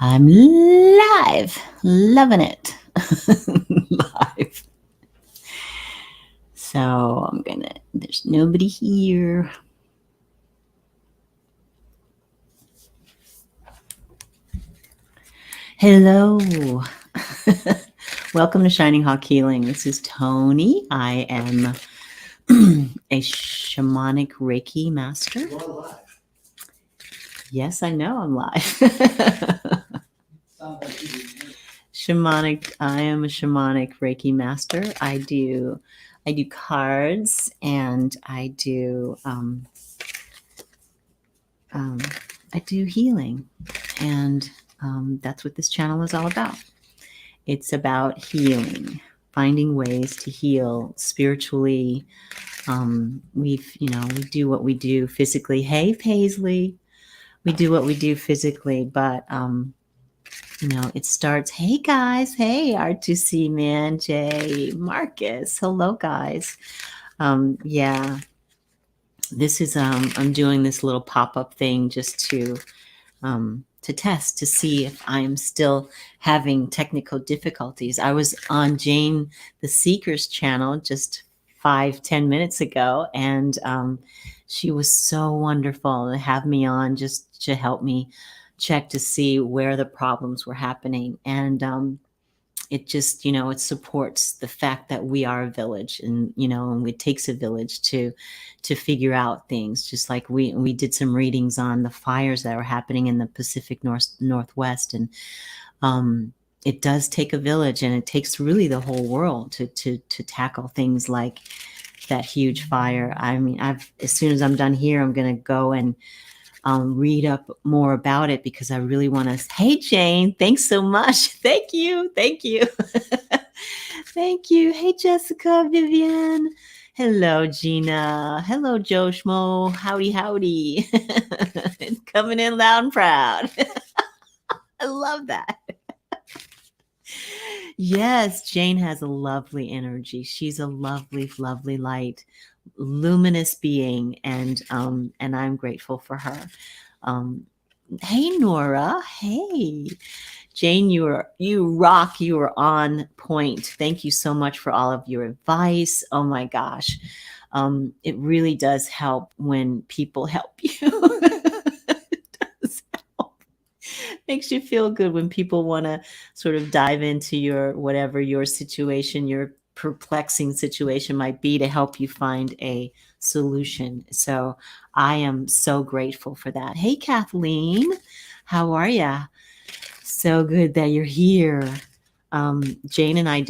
I'm live, loving it. Live. So there's nobody here. Hello. Welcome to Shining Hawk Healing. This is Toni. I am a shamanic Reiki master. You're live. Yes, I know I'm live. Sounds like you did. Shamanic. I am a shamanic Reiki master. I do cards, and I do healing, and that's what this channel is all about. It's about healing, finding ways to heal spiritually. We do what we do physically. Hey, Paisley, we do what we do physically, but it starts. Hey guys, hey R2C man, Jay, Marcus, hello guys. Yeah, this is I'm doing this little pop-up thing just to test to see if I'm still having technical difficulties. I was on Jane the Seeker's channel just 5-10 minutes ago, and she was so wonderful to have me on just to help me check to see where the problems were happening. And it just, it supports the fact that we are a village, and it takes a village to figure out things. Just like we did some readings on the fires that were happening in the Pacific Northwest, and it does take a village, and it takes really the whole world to tackle things like that huge fire. I mean, as soon as I'm done here, I'm going to go and read up more about it, because I really want to. Hey, Jane, thanks so much. Thank you. Thank you. Thank you. Hey, Jessica, Vivian. Hello, Gina. Hello, Joe Schmo. Howdy, howdy. Coming in loud and proud. I love that. Yes, Jane has a lovely energy. She's a lovely, lovely light, luminous being, and I'm grateful for her. Hey, Nora. Hey, Jane, you rock. You are on point. Thank you so much for all of your advice. Oh my gosh, it really does help when people help you. It does help. Makes you feel good when people want to sort of dive into your whatever your situation, your perplexing situation might be, to help you find a solution. So I am so grateful for that. Hey, Kathleen, how are ya? So good that you're here. Jane and I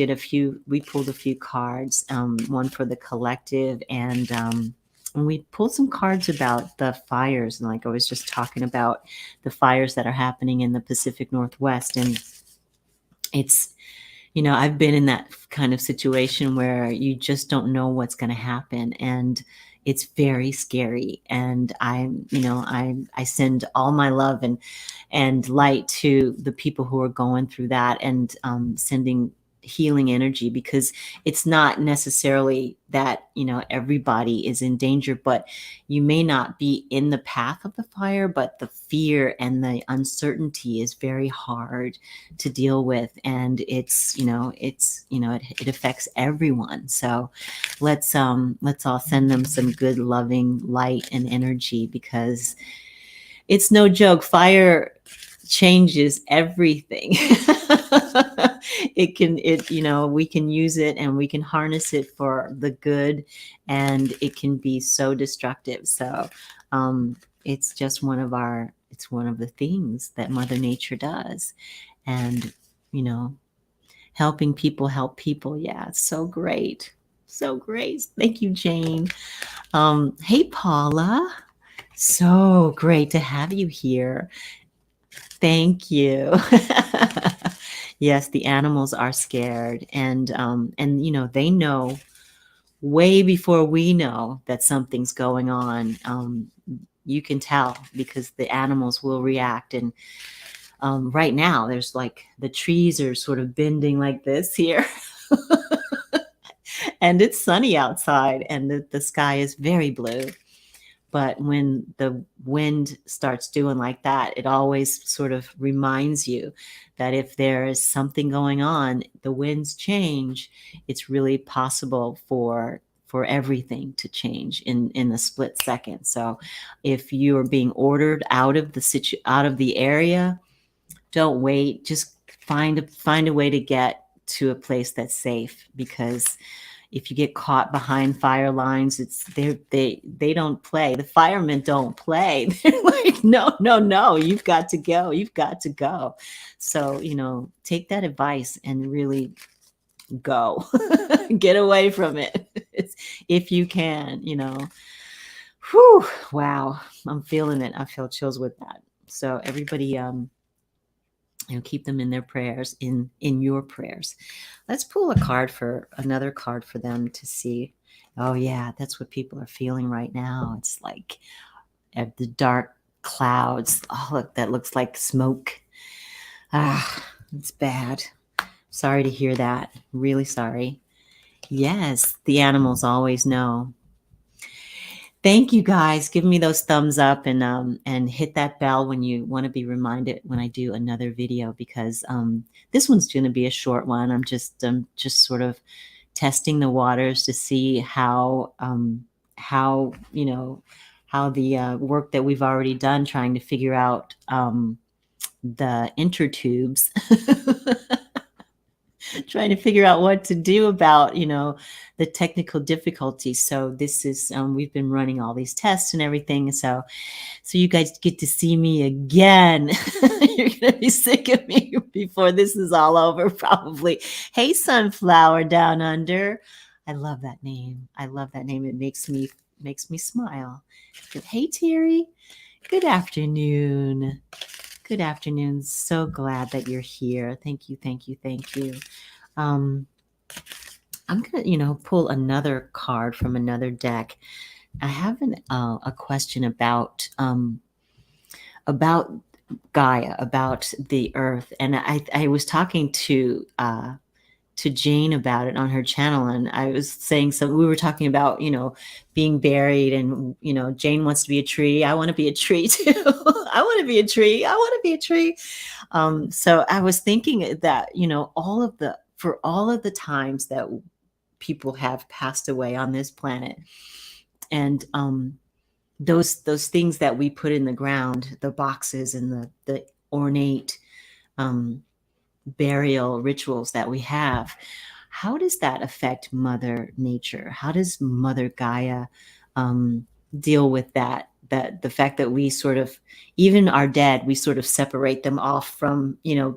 we pulled a few cards, one for the collective, and we pulled some cards about the fires. And like I was just talking about the fires that are happening in the Pacific Northwest. And it's, I've been in that kind of situation where you just don't know what's going to happen. And it's very scary. And I send all my love and light to the people who are going through that, and sending healing energy, because it's not necessarily that everybody is in danger, but you may not be in the path of the fire, but the fear and the uncertainty is very hard to deal with, and it affects everyone. So let's all send them some good, loving light and energy, because it's no joke. Fire changes everything. We can use it, and we can harness it for the good, and it can be so destructive. So it's just one of the things that Mother Nature does. And helping people help people. Yeah, it's so great. So great. Thank you, Jane. Hey, Paula. So great to have you here. Thank you. Yes, the animals are scared, and they know way before we know that something's going on. You can tell, because the animals will react. And right now, there's like the trees are sort of bending like this here. And it's sunny outside, and the sky is very blue. But when the wind starts doing like that, it always sort of reminds you that if there is something going on, the winds change, it's really possible for everything to change in a split second. So if you are being ordered out of out of the area, don't wait. Just find a way to get to a place that's safe, because if you get caught behind fire lines, they don't play. The firemen don't play. They're like, no, you've got to go. You've got to go. So, take that advice and really go. Get away from it. If you can, Whew, wow. I'm feeling it. I feel chills with that. So everybody, keep them in their prayers, in your prayers. Let's pull another card for them to see. Oh yeah, that's what people are feeling right now. It's like the dark clouds. Oh, look, that looks like smoke. It's bad. Sorry to hear that. Really sorry. Yes, the animals always know. Thank you guys. Give me those thumbs up and hit that bell when you want to be reminded when I do another video, because this one's going to be a short one. I'm just sort of testing the waters to see how the work that we've already done trying to figure out the intertubes. Trying to figure out what to do about, the technical difficulties. So this is, we've been running all these tests and everything. So you guys get to see me again. You're going to be sick of me before this is all over, probably. Hey, Sunflower Down Under. I love that name. I love that name. It makes me smile. Hey, Terry. Good afternoon. Good afternoon. So glad that you're here. Thank you. I'm gonna, pull another card from another deck. I have a question about Gaia, about the Earth, and I was talking to Jane about it on her channel, and I was saying, so we were talking about, being buried, and, Jane wants to be a tree. I want to be a tree too. I want to be a tree. So I was thinking that, for all of the times that people have passed away on this planet, and those things that we put in the ground, the boxes and the ornate burial rituals that we have, how does that affect Mother Nature? How does Mother Gaia deal with that the fact that we sort of, even our dead, we sort of separate them off from,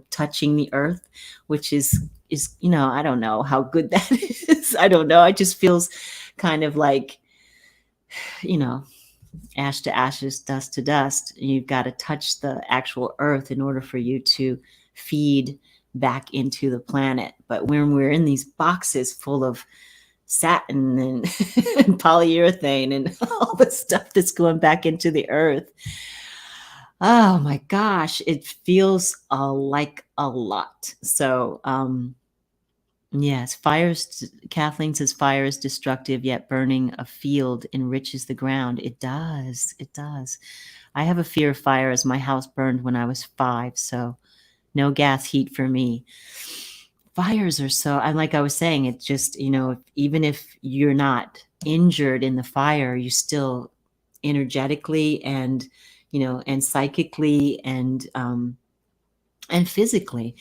touching the earth, which is, I don't know how good that is. I don't know. It just feels kind of like, ash to ashes, dust to dust. You've got to touch the actual earth in order for you to feed back into the planet. But when we're in these boxes full of satin and polyurethane and all the stuff that's going back into the earth, oh my gosh, it feels like a lot. So yes, Kathleen says fire is destructive, yet burning a field enriches the ground. It does. I have a fear of fire, as my house burned when I was 5, so no gas heat for me. Fires are so, and like I was saying, it just, even if you're not injured in the fire, you still energetically and, and psychically and physically,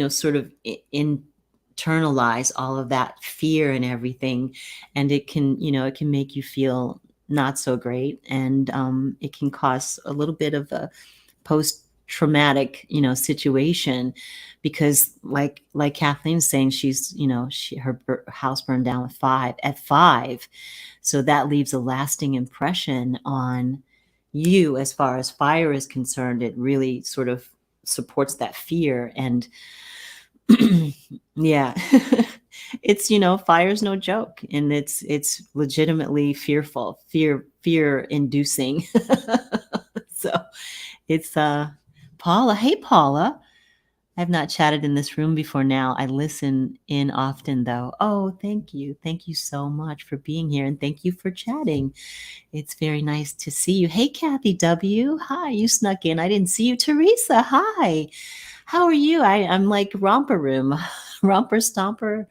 sort of internalize all of that fear and everything. And it can, it can make you feel not so great. And it can cause a little bit of a post-traumatic, situation, because like Kathleen's saying, she's, her house burned down at 5. So that leaves a lasting impression on you. As far as fire is concerned, it really sort of supports that fear. And yeah, it's, fire's no joke, and it's legitimately fear inducing. So it's Paula. Hey, Paula. I've not chatted in this room before now. I listen in often though. Oh, thank you. Thank you so much for being here, and thank you for chatting. It's very nice to see you. Hey, Kathy W. Hi, you snuck in. I didn't see you. Teresa, hi. How are you? I'm like romper room, romper stomper,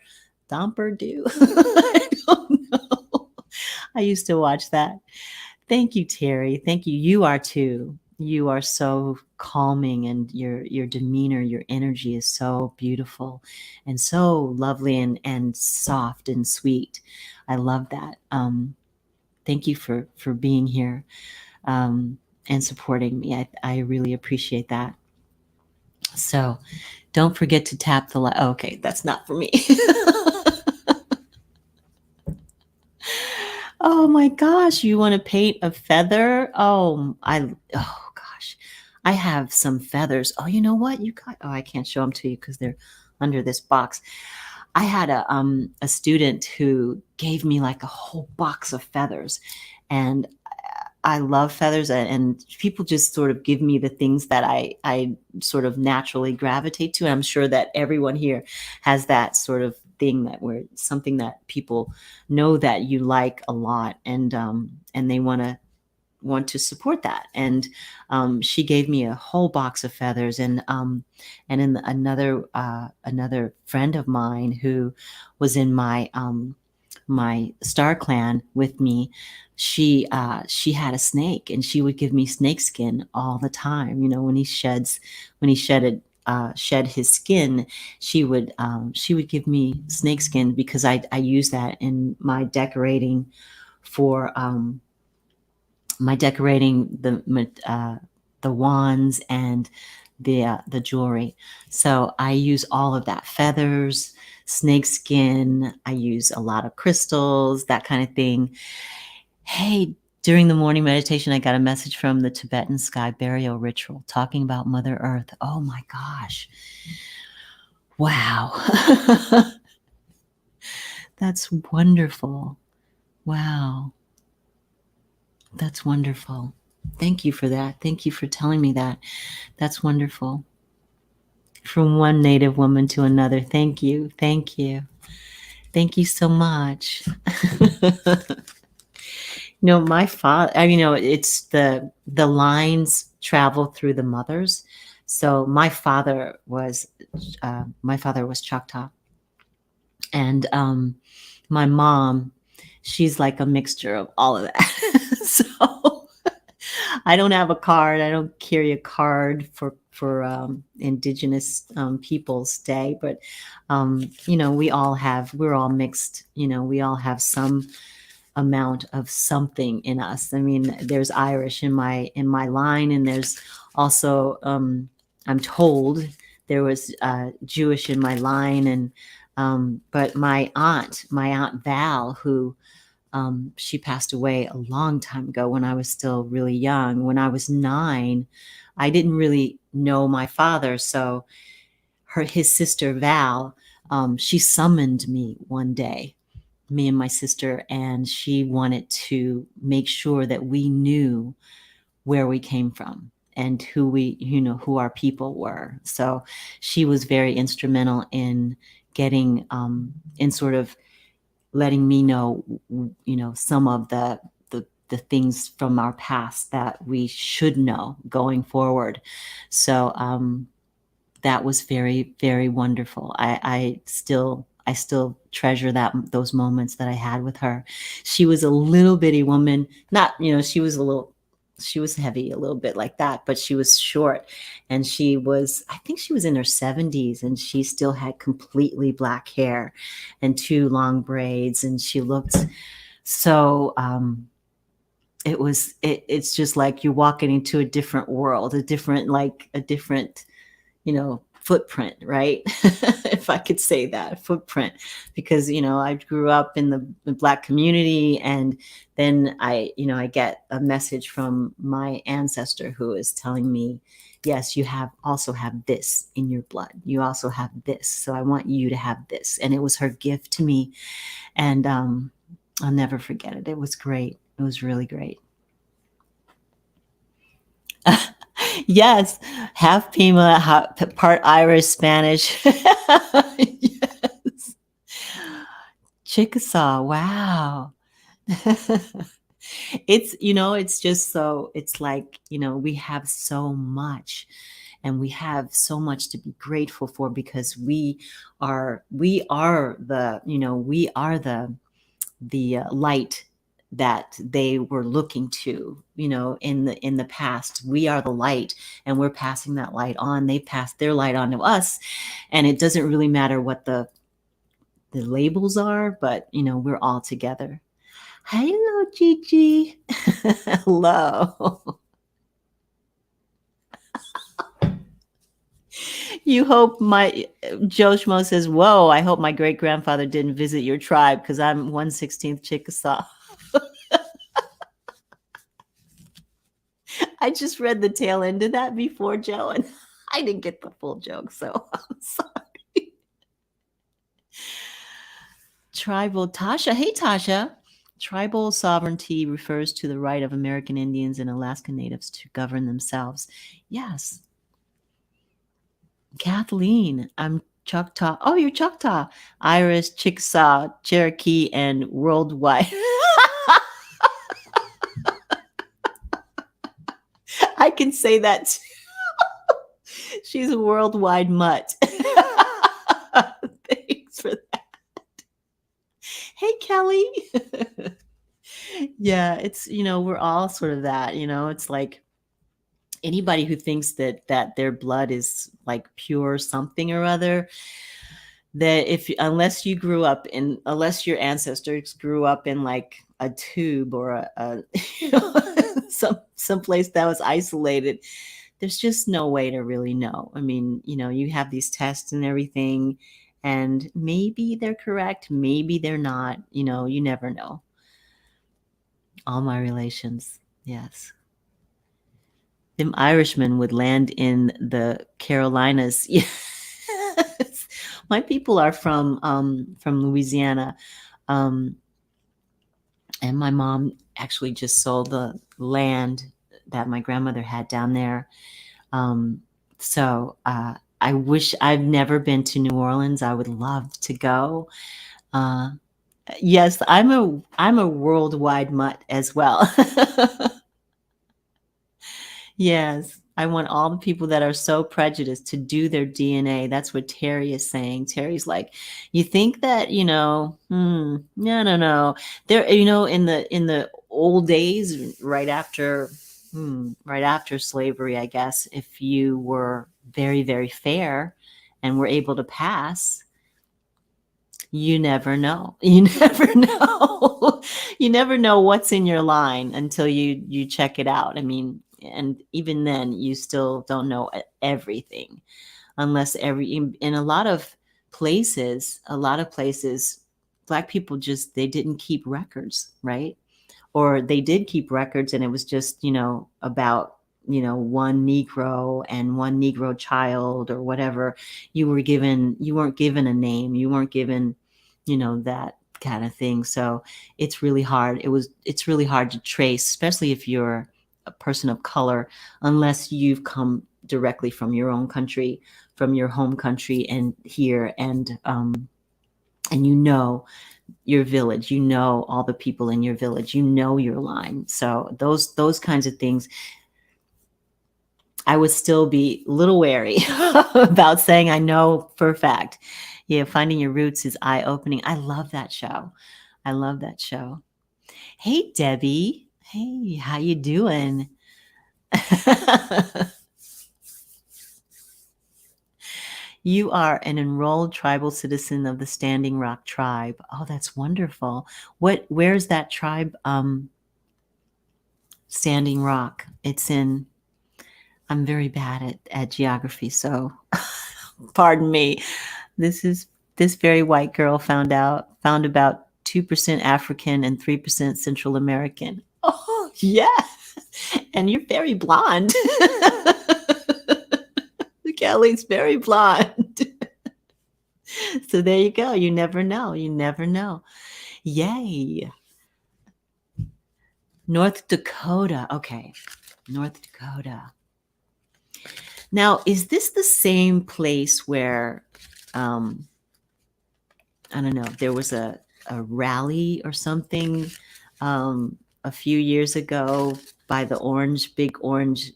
domper do. I don't know. I used to watch that. Thank you, Terry. Thank you. You are too. You are so calming, and your demeanor, your energy is so beautiful and so lovely and soft and sweet. I love that. Thank you for being here and supporting me. I really appreciate that. So don't forget to tap the like. Okay, that's not for me. Oh my gosh, you want to paint a feather? Oh gosh, I have some feathers. Oh, you know what? I can't show them to you because they're under this box. I had a student who gave me like a whole box of feathers, and I love feathers, and people just sort of give me the things that I sort of naturally gravitate to. And I'm sure that everyone here has that sort of thing, that where something that people know that you like a lot, and they want to support that. And she gave me a whole box of feathers, and in another friend of mine who was in my star clan with me, she had a snake, and she would give me snake skin all the time. You know, when he shed his skin, she would give me snake skin, because I use that in my decorating for my decorating the wands and the jewelry. So I use all of that: feathers, snake skin. I use a lot of crystals, that kind of thing. Hey, during the morning meditation, I got a message from the Tibetan sky burial ritual talking about Mother Earth. Oh my gosh. Wow. That's wonderful. Wow. That's wonderful. Thank you for that. Thank you for telling me that. That's wonderful. From one Native woman to another. Thank you. Thank you. Thank you so much. My father, it's the lines travel through the mothers. So my father was Choctaw, and my mom, she's like a mixture of all of that. So I don't have a card. I don't carry a card for Indigenous Peoples Day, but we're all mixed. We all have some amount of something in us. I mean, there's Irish in my line, and there's also I'm told there was Jewish in my line, and but my aunt Val, who she passed away a long time ago when I was still really young. When I was 9, I didn't really know my father, so his sister Val, she summoned me one day, me and my sister, and she wanted to make sure that we knew where we came from and who our people were. So she was very instrumental in getting in sort of letting me know some of the things from our past that we should know going forward. So that was very, very wonderful. I still treasure those moments that I had with her. She was a little bitty woman. Not, she was heavy a little bit like that, but she was short, and I think she was in her 70s, and she still had completely black hair and 2 long braids, and she looked so it's just like you're walking into a different world, a different footprint, right? If I could say that, footprint, because I grew up in the Black community, and then I get a message from my ancestor who is telling me, yes, you also have this in your blood. You also have this, so I want you to have this. And it was her gift to me, and I'll never forget it. It was great. It was really great. Yes. Half Pima, part Irish, Spanish. Yes. Chickasaw. Wow. It's, it's just so, it's like, we have so much, and we have so much to be grateful for, because we are the light that they were looking to, in the past. We are the light, and we're passing that light on. They passed their light on to us, and it doesn't really matter what the labels are, but we're all together. Hello, Gigi. Hello. You hope my Joe Schmo says, "Whoa! I hope my great grandfather didn't visit your tribe, because I'm 1/16 Chickasaw." I just read the tail end of that before, Joe, and I didn't get the full joke, so I'm sorry. Tribal Tasha. Hey, Tasha. Tribal sovereignty refers to the right of American Indians and Alaska Natives to govern themselves. Yes. Kathleen, I'm Choctaw. Oh, you're Choctaw. Irish, Chickasaw, Cherokee, and worldwide. I can say that too. She's a worldwide mutt. Thanks for that. Hey, Kelly. Yeah, it's, we're all sort of that, it's like anybody who thinks that their blood is like pure something or other, that unless your ancestors grew up in like a tube, or a some place that was isolated, there's just no way to really know. I mean, you have these tests and everything, and maybe they're correct, maybe they're not, you never know. All my relations, yes. Them Irishmen would land in the Carolinas. Yes. My people are from Louisiana. And my mom actually just sold the land that my grandmother had down there. So I wish, I've never been to New Orleans. I would love to go. Yes, I'm a worldwide mutt as well. Yes, I want all the people that are so prejudiced to do their DNA. That's what Terry is saying. Terry's like, you think that, no, no, no. There, in the old days, right after slavery, I guess, if you were very, very fair and were able to pass, you never know. You never know. You never know what's in your line until you check it out. I mean, and even then, you still don't know everything, unless in a lot of places, Black people just, they didn't keep records, right? Or they did keep records, and it was just, about, one Negro and one Negro child or whatever. You weren't given a name. You weren't given, that kind of thing. So it's really hard. It's really hard to trace, especially if you're a person of color, unless you've come directly from your own country, from your home country, and here, and your village, all the people in your village, your line. So those kinds of things, I would still be a little wary about saying I know for a fact. Yeah, Finding Your Roots is eye-opening. I love that show. I love that show. Hey, Debbie. Hey, how you doing? You are an enrolled tribal citizen of the Standing Rock tribe. Oh, that's wonderful. Where's that tribe? Standing Rock. I'm very bad at geography, so pardon me. This very white girl found about 2% African and 3% Central American. Oh, yeah. And you're very blonde. Kelly's very blonde. So there you go. You never know. You never know. Yay. North Dakota. Okay. North Dakota. Now, is this the same place where, um, I don't know, there was a rally or something a few years ago by the big orange,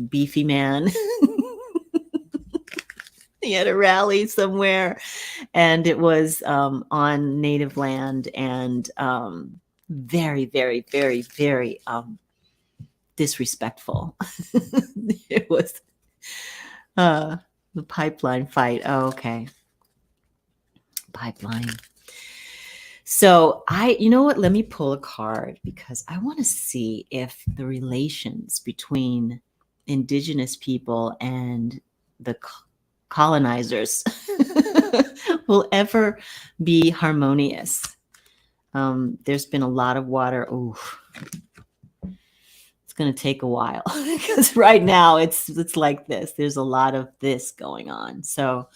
beefy man? He had a rally somewhere, and it was on native land, and very, very, very, very disrespectful. It was uh, the pipeline fight. Oh, okay. Pipeline. So you know what? Let me pull a card because I want to see if the relations between indigenous people and the colonizers will ever be harmonious. There's been a lot of water. Ooh, it's going to take a while because right now it's like this. There's a lot of this going on. So,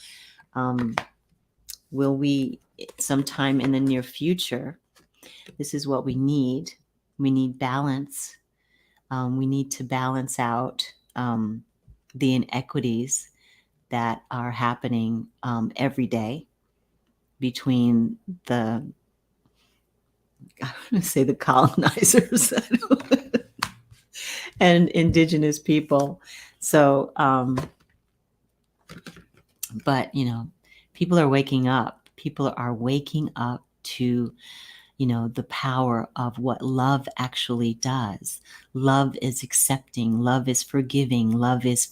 will we sometime in the near future? This is what we need. We need balance. We need to balance out the inequities that are happening every day between I'm going to say the colonizers and indigenous people. So, but, people are waking up. People are waking up to, the power of what love actually does. Love is accepting. Love is forgiving. Love is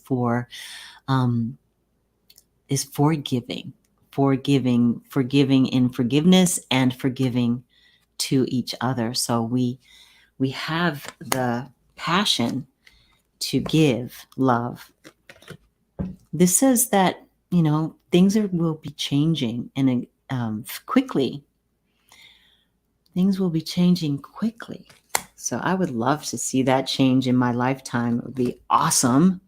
forgiving, forgiving in forgiveness and forgiving to each other. So we have the passion to give love. This says that, things will be changing and quickly. Things will be changing quickly. So I would love to see that change in my lifetime. It would be awesome.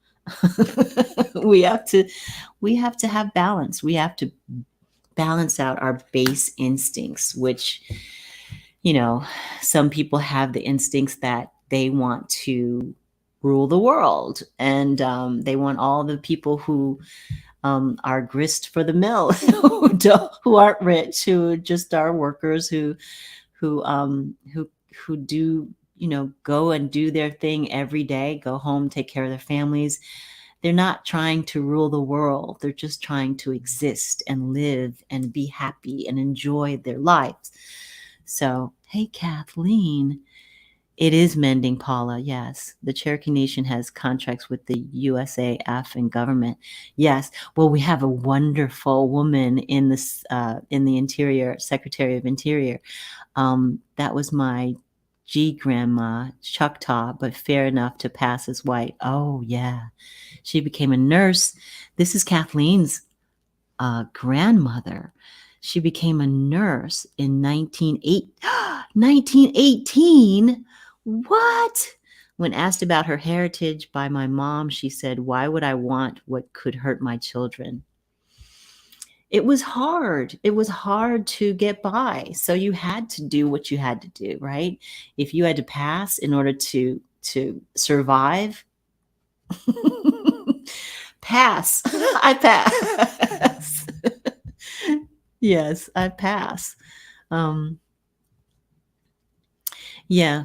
we have to have balance. We have to balance out our base instincts, which, some people have the instincts that they want to rule the world, and they want all the people who are grist for the mill, who aren't rich, who just are workers, who do, go and do their thing every day, go home, take care of their families. They're not trying to rule the world. They're just trying to exist and live and be happy and enjoy their lives. So, hey, Kathleen, it is mending, Paula. Yes. The Cherokee Nation has contracts with the USAF and government. Yes. Well, we have a wonderful woman in this, in the Interior, Secretary of Interior. That was my grandma, Choctaw, but fair enough to pass as white. Oh, yeah. She became a nurse. This is Kathleen's grandmother. She became a nurse in 1918. What? When asked about her heritage by my mom, she said, "Why would I want what could hurt my children?" It was hard. It was hard to get by. So you had to do what you had to do, right? If you had to pass in order to survive, pass. I pass. Yes, I pass. Yeah.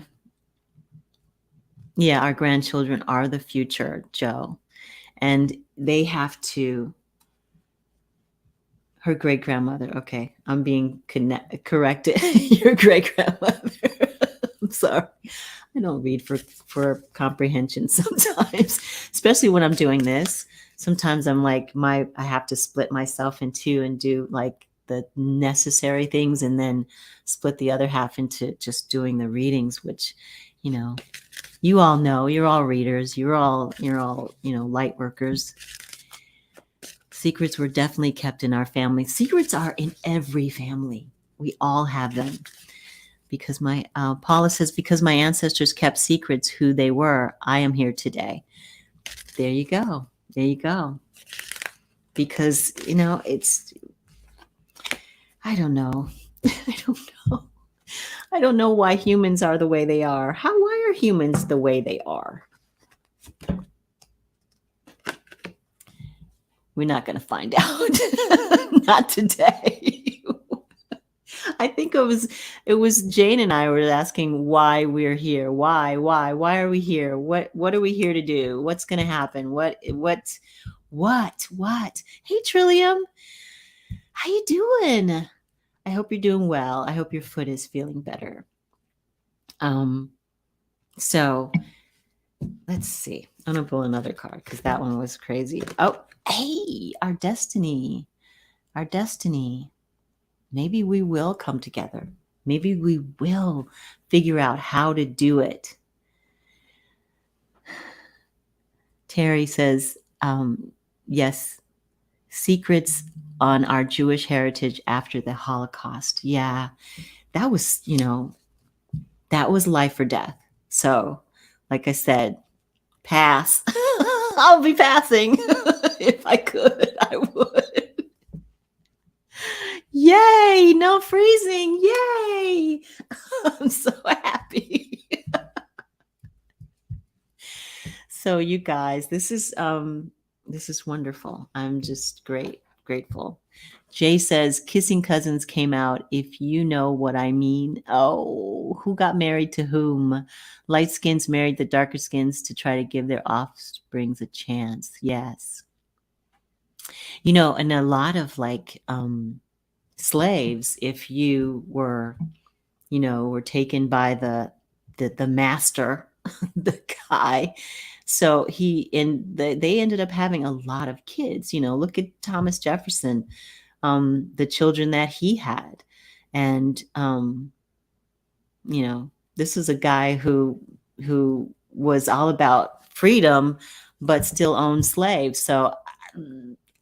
Yeah, our grandchildren are the future, Joe. And they have to. Her great-grandmother. Okay, I'm being corrected. Your great-grandmother. I'm sorry. I don't read for comprehension sometimes, especially when I'm doing this. Sometimes I'm like, I have to split myself in two and do like the necessary things and then split the other half into just doing the readings, which, you all know, you're all readers. You're all, light workers. Secrets were definitely kept in our family. Secrets are in every family. We all have them. Because Paula says, because my ancestors kept secrets who they were, I am here today. There you go. There you go. Because, it's, I don't know. I don't know. I don't know why humans are the way they are. Why are humans the way they are? We're not going to find out. Not today. I think it was Jane and I were asking why we're here. Why are we here? What are we here to do? What's going to happen? What? Hey Trillium, how you doing? I hope you're doing well. I hope your foot is feeling better. So let's see. I'm gonna pull another card because that one was crazy. Oh, hey, our destiny. Maybe we will come together. Maybe we will figure out how to do it. Terry says, yes, secrets on our Jewish heritage after the Holocaust. Yeah, that was, that was life or death. So, like I said, pass. I'll be passing. If I could, I would. Yay, no freezing. Yay. I'm so happy. So you guys, this is wonderful. I'm just grateful. Jay says Kissing Cousins came out, if you know what I mean. Oh, who got married to whom? Light skins married the darker skins to try to give their offsprings a chance. Yes. And a lot of slaves, if you were taken by the master, the guy, so they ended up having a lot of kids. Look at Thomas Jefferson, the children that he had, and this is a guy who was all about freedom but still owned slaves. So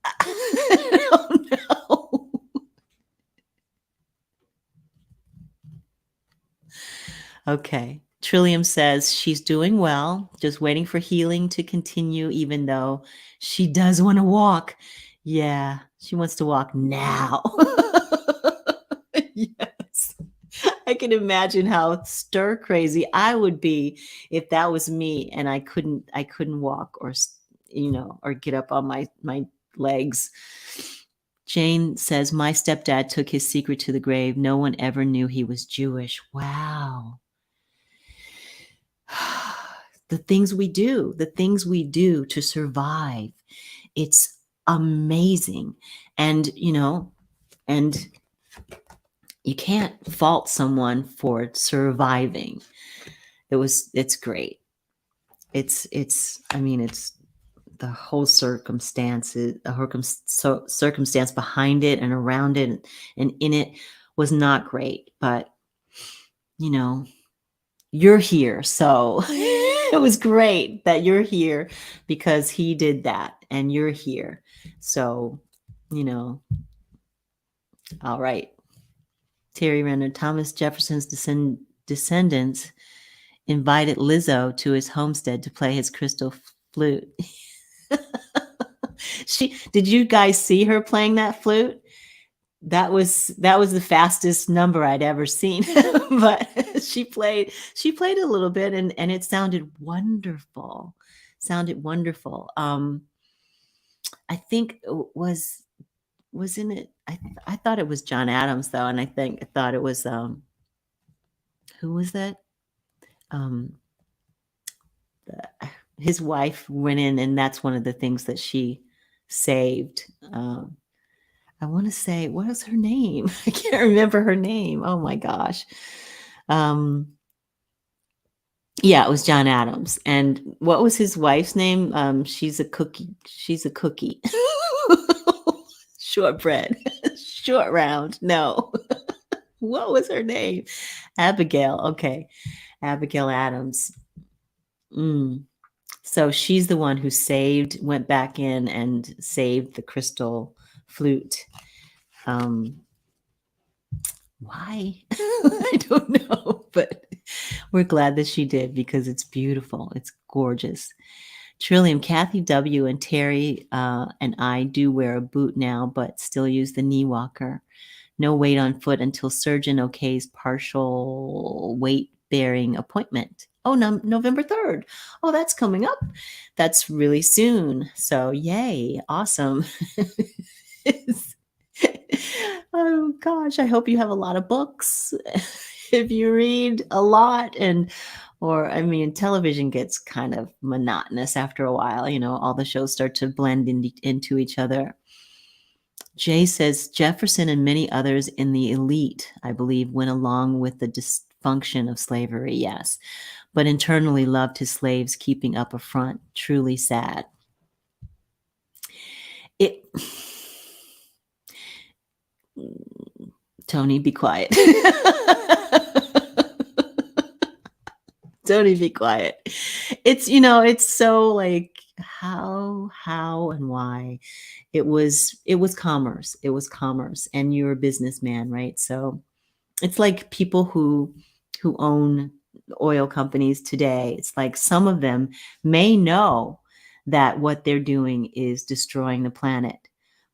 I don't know. Okay. Trillium says she's doing well, just waiting for healing to continue, even though she does want to walk. Yeah, she wants to walk now. Yes. I can imagine how stir crazy I would be if that was me and I couldn't walk or get up on my legs. Jane says my stepdad took his secret to the grave. No one ever knew he was Jewish. Wow. The things we do to survive. It's amazing. And, and you can't fault someone for surviving. It's great. It's the whole circumstance behind it and around it and in it was not great, but you're here. So it was great that you're here because he did that and you're here. So, all right. Terry Renner, Thomas Jefferson's descendants invited Lizzo to his homestead to play his crystal flute. Did you guys see her playing that flute? That was the fastest number I'd ever seen. But she played a little bit and it sounded wonderful. I think it was in it. I thought it was John Adams though, and I thought it was who was that? His wife went in, and that's one of the things that she saved. I want to say, what was her name? I can't remember her name. Oh my gosh. Yeah, it was John Adams. And what was his wife's name? She's a cookie. Shortbread. Short round. No. What was her name? Abigail. Okay. Abigail Adams. So she's the one who went back in and saved the crystal flute. Why? I don't know, but we're glad that she did because it's beautiful. It's gorgeous. Trillium, Kathy W. and Terry and I do wear a boot now, but still use the knee walker. No weight on foot until surgeon okays partial weight bearing appointment. Oh, November 3rd. Oh, that's coming up. That's really soon. So, yay. Awesome. Oh, gosh. I hope you have a lot of books. If you read a lot, or I mean, television gets kind of monotonous after a while. All the shows start to blend into each other. Jay says Jefferson and many others in the elite, I believe, went along with the dysfunction of slavery, yes, but internally loved his slaves, keeping up a front. Truly sad. It. Toni, be quiet. Toni, be quiet. It's so like how and why. It was commerce. It was commerce, and you're a businessman, right? So it's like people who own oil companies today. It's like some of them may know that what they're doing is destroying the planet,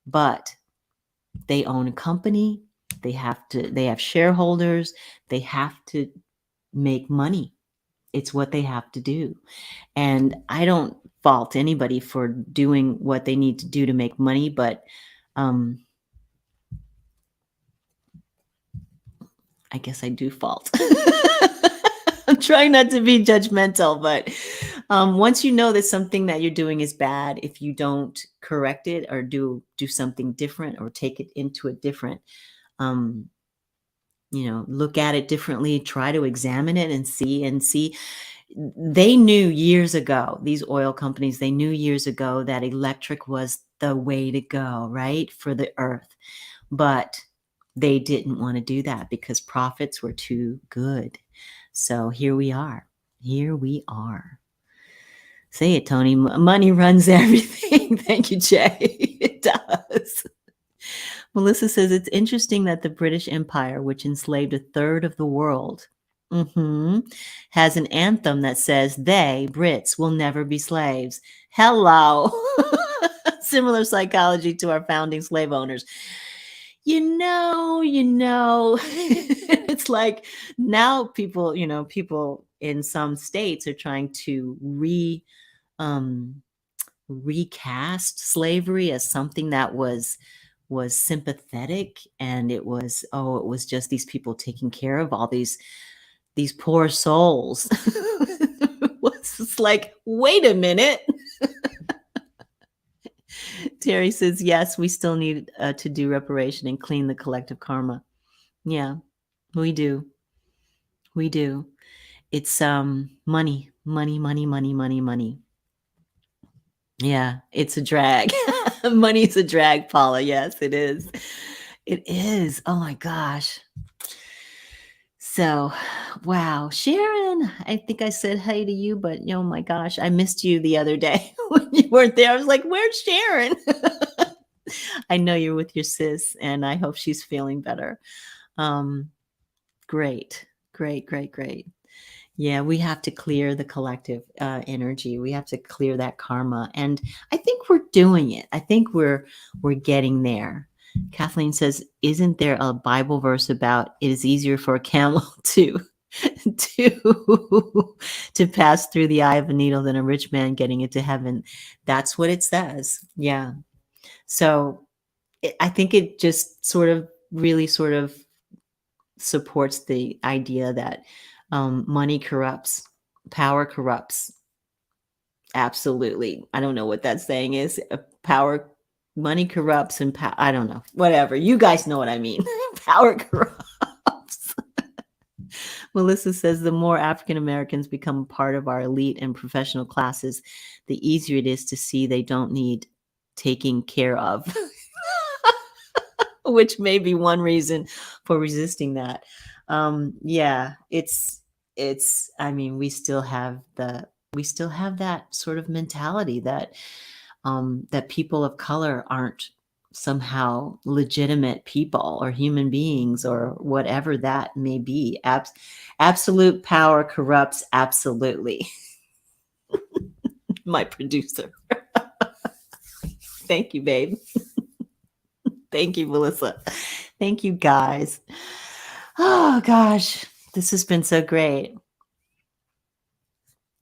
but they own a company. They have shareholders. They have to make money. It's what they have to do. And I don't fault anybody for doing what they need to do to make money, but I guess I do fault. I'm trying not to be judgmental, but once you know that something that you're doing is bad, if you don't correct it or do something different or take it into a different, look at it differently, try to examine it and see. They knew years ago, these oil companies, they knew years ago that electric was the way to go, right, for the earth. But they didn't want to do that because profits were too good. So here we are. Here we are. Say it, Toni. Money runs everything. Thank you, Jay. It does. Melissa says it's interesting that the British Empire, which enslaved a third of the world, has an anthem that says they, Brits, will never be slaves. Hello. Similar psychology to our founding slave owners. It's like now people in some states are trying to recast slavery as something that was sympathetic, and it was just these people taking care of all these poor souls. It's like, wait a minute. Terry says, yes, we still need to do reparation and clean the collective karma. Yeah, we do. We do. It's money. Yeah, it's a drag. Money's a drag, Paula. Yes, it is. It is. Oh my gosh. So, wow. Sharon, I think I said hey to you, but oh my gosh, I missed you the other day when you weren't there. I was like, where's Sharon? I know you're with your sis, and I hope she's feeling better. Great. Yeah, we have to clear the collective energy. We have to clear that karma, and I think we're doing it. I think we're getting there. Kathleen says, "Isn't there a Bible verse about it is easier for a camel to to pass through the eye of a needle than a rich man getting into heaven?" That's what it says. Yeah. So I think it just really supports the idea that money corrupts, power corrupts. Absolutely. I don't know what that saying is. Money corrupts, and I don't know. Whatever. You guys know what I mean. Power corrupts. Melissa says the more African Americans become part of our elite and professional classes, the easier it is to see they don't need taking care of. Which may be one reason for resisting that. Yeah, it's I mean, we still have that sort of mentality that that people of color aren't somehow legitimate people or human beings or whatever that may be. Absolute power corrupts. Absolutely. My producer. Thank you, babe. Thank you, Melissa. Thank you, guys. Oh, gosh. This has been so great.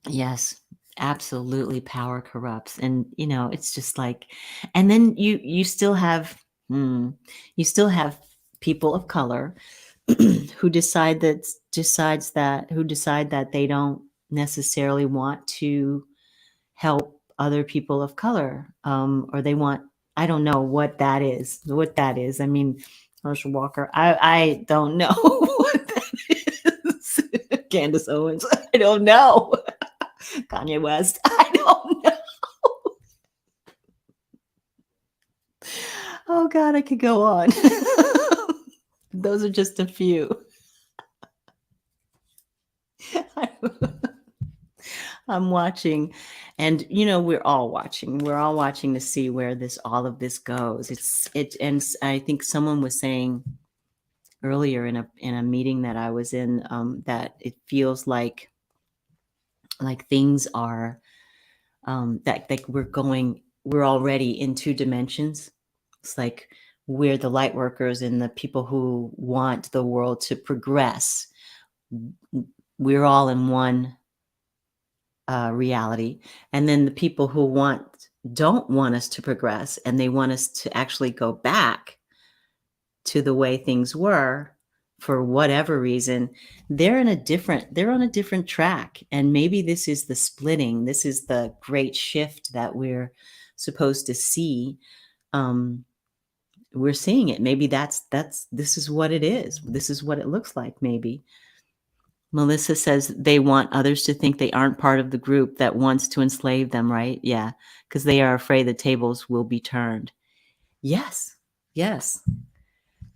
Yes, absolutely. Power corrupts, and it's just like, and then you still have, you still have people of color who decide that they don't necessarily want to help other people of color, or they want, I don't know what that is. I mean, Herschel Walker, I don't know what that is. Candace Owens, I don't know. Kanye West, I don't know. Oh God, I could go on. Those are just a few. I'm watching, and we're all watching. We're all watching to see where all of this goes. And I think someone was saying earlier in a meeting that I was in, that it feels like things are, that like we're already in two dimensions. It's like we're the light workers and the people who want the world to progress. We're all in one reality, and then the people who don't want us to progress, and they want us to actually go back to the way things were for whatever reason. They're on a different track, and maybe this is the splitting. This is the great shift that we're supposed to see. We're seeing it. Maybe this is what it is. This is what it looks like. Maybe Melissa says they want others to think they aren't part of the group that wants to enslave them, right? Yeah, because they are afraid the tables will be turned. Yes, yes.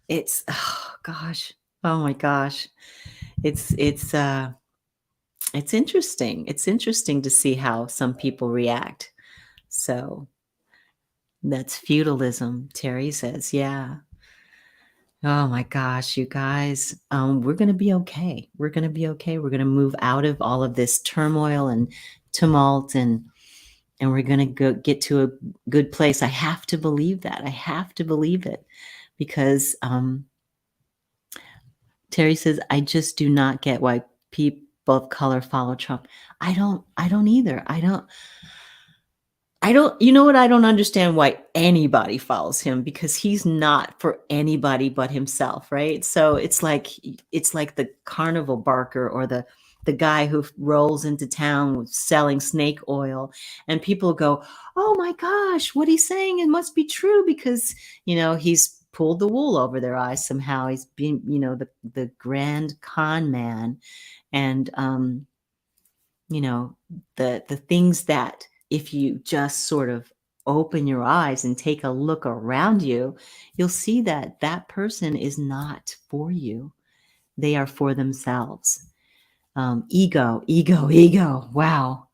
It's, oh gosh, oh my gosh. It's interesting. It's interesting to see how some people react. So that's feudalism, Terry says. Yeah. Oh my gosh, you guys, we're going to be okay. We're going to be okay. We're going to move out of all of this turmoil and tumult, and we're going to get to a good place. I have to believe that. I have to believe it, because Terry says, I just do not get why people of color follow Trump. I don't either. You know what? I don't understand why anybody follows him, because he's not for anybody but himself, right? So it's like the carnival barker, or the guy who rolls into town with selling snake oil, and people go, "Oh my gosh, what he's saying, it must be true," because he's pulled the wool over their eyes somehow. He's been, the grand con man, and the things that, if you just sort of open your eyes and take a look around you, you'll see that that person is not for you. They are for themselves. Ego, ego, ego. Wow.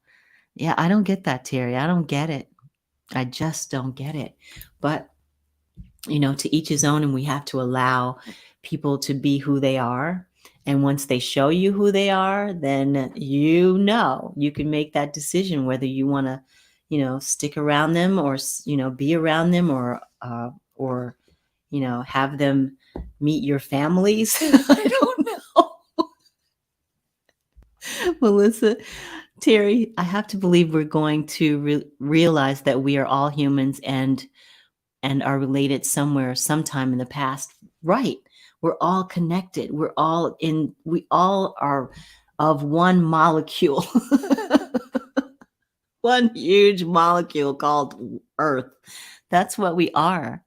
Yeah, I don't get that, Terry. I don't get it. I just don't get it. But to each his own, and we have to allow people to be who they are. And once they show you who they are, then you can make that decision whether you want to, stick around them, or be around them, or have them meet your families. I don't know. Melissa, Terry, I have to believe we're going to realize that we are all humans, and are related somewhere, sometime in the past. Right. We're all connected. We all are of one molecule, one huge molecule called Earth. That's what we are.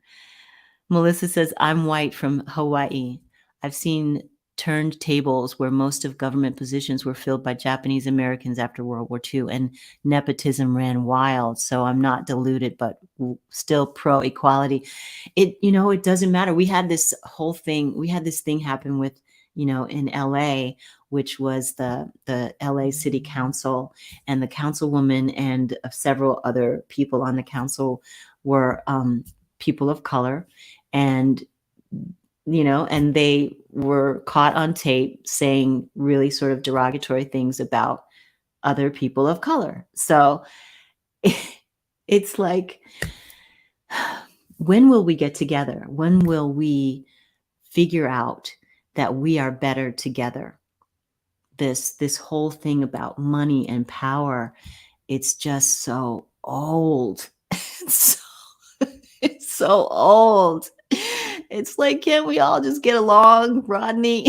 Melissa says, I'm white from Hawaii. I've seen turned tables where most of government positions were filled by Japanese Americans after World War II, and nepotism ran wild. So I'm not deluded, but still pro equality. It doesn't matter. We had this thing happen with, in LA, which was the LA City Council, and the councilwoman and several other people on the council were people of color, and and they were caught on tape saying really sort of derogatory things about other people of color. So it's like, when will we get together? When will we figure out that we are better together? this whole thing about money and power, it's just so old. It's so, it's so old. It's like, can't we all just get along, Rodney?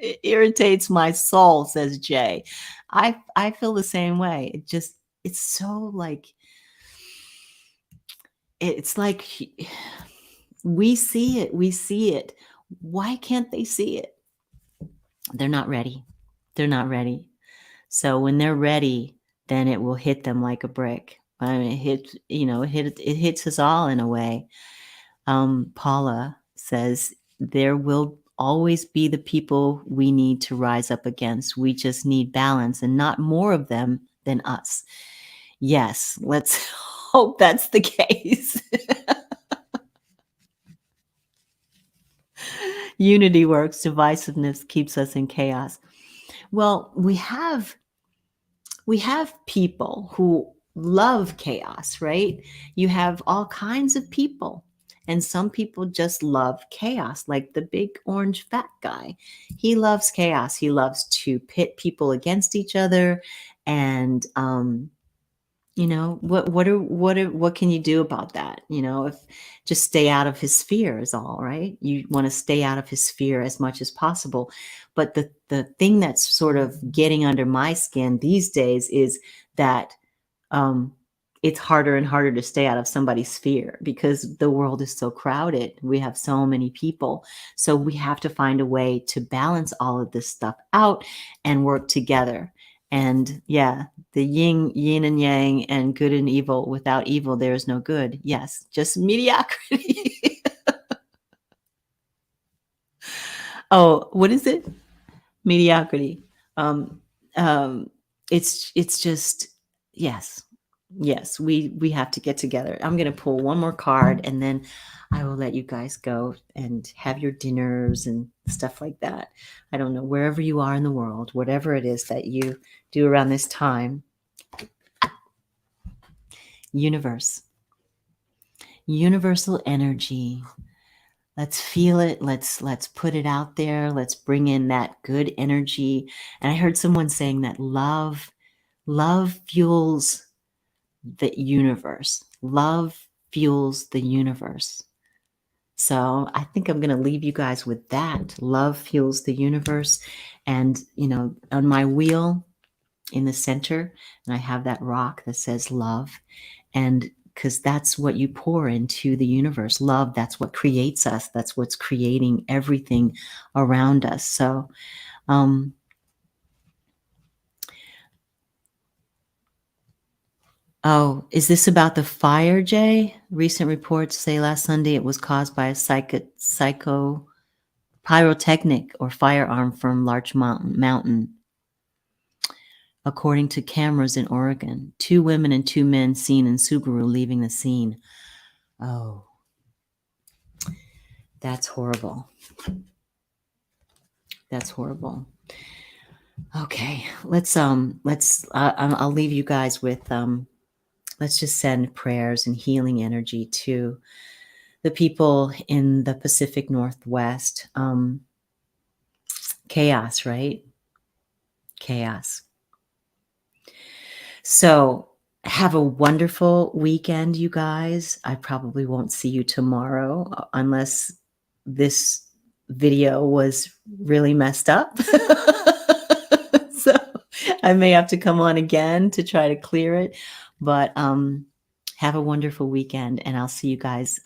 It irritates my soul, says Jay. I feel the same way. It's so like, it's like we see it. We see it. Why can't they see it? They're not ready. They're not ready. So when they're ready, then it will hit them like a brick. I mean, it hits us all in a way. Paula says, there will always be the people we need to rise up against. We just need balance and not more of them than us. Yes, let's hope that's the case. Unity works, divisiveness keeps us in chaos. Well, we have people who love chaos, right? You have all kinds of people. And some people just love chaos, like the big orange fat guy. He loves chaos. He loves to pit people against each other. And what can you do about that? If just stay out of his sphere is all, right? You want to stay out of his sphere as much as possible. But the thing that's sort of getting under my skin these days is that it's harder and harder to stay out of somebody's sphere because the world is so crowded. We have so many people. So we have to find a way to balance all of this stuff out and work together. And yeah, the yin and yang, and good and evil. Without evil, there is no good. Yes, just mediocrity. Oh, what is it? Mediocrity. Um, it's just, yes, we have to get together. I'm gonna pull one more card, and then I will let you guys go and have your dinners and stuff like that. I don't know, wherever you are in the world, whatever it is that you do around this time. Universe, universal energy. Let's feel it. Let's put it out there. Let's bring in that good energy. And I heard someone saying that love fuels the universe. Love fuels the universe. So I think I'm going to leave you guys with that. Love fuels the universe. And, on my wheel in the center, and I have that rock that says love. And because that's what you pour into the universe. Love, that's what creates us. That's what's creating everything around us. So, oh, is this about the fire, Jay? Recent reports say last Sunday it was caused by a psycho pyrotechnic or firearm from Larch Mountain. According to cameras in Oregon, 2 women and 2 men seen in Subaru leaving the scene. Oh, that's horrible. That's horrible. Okay, I'll leave you guys with, let's just send prayers and healing energy to the people in the Pacific Northwest. Chaos, right? Chaos. So have a wonderful weekend, you guys. I probably won't see you tomorrow unless this video was really messed up. So I may have to come on again to try to clear it. But have a wonderful weekend, and I'll see you guys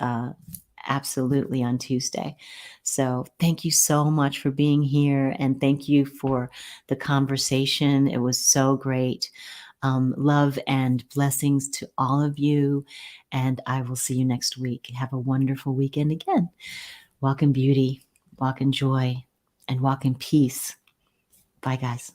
absolutely on Tuesday. So thank you so much for being here, and thank you for the conversation. It was so great. Love and blessings to all of you, and I will see you next week. Have a wonderful weekend again. Walk in beauty, walk in joy, and walk in peace. Bye, guys.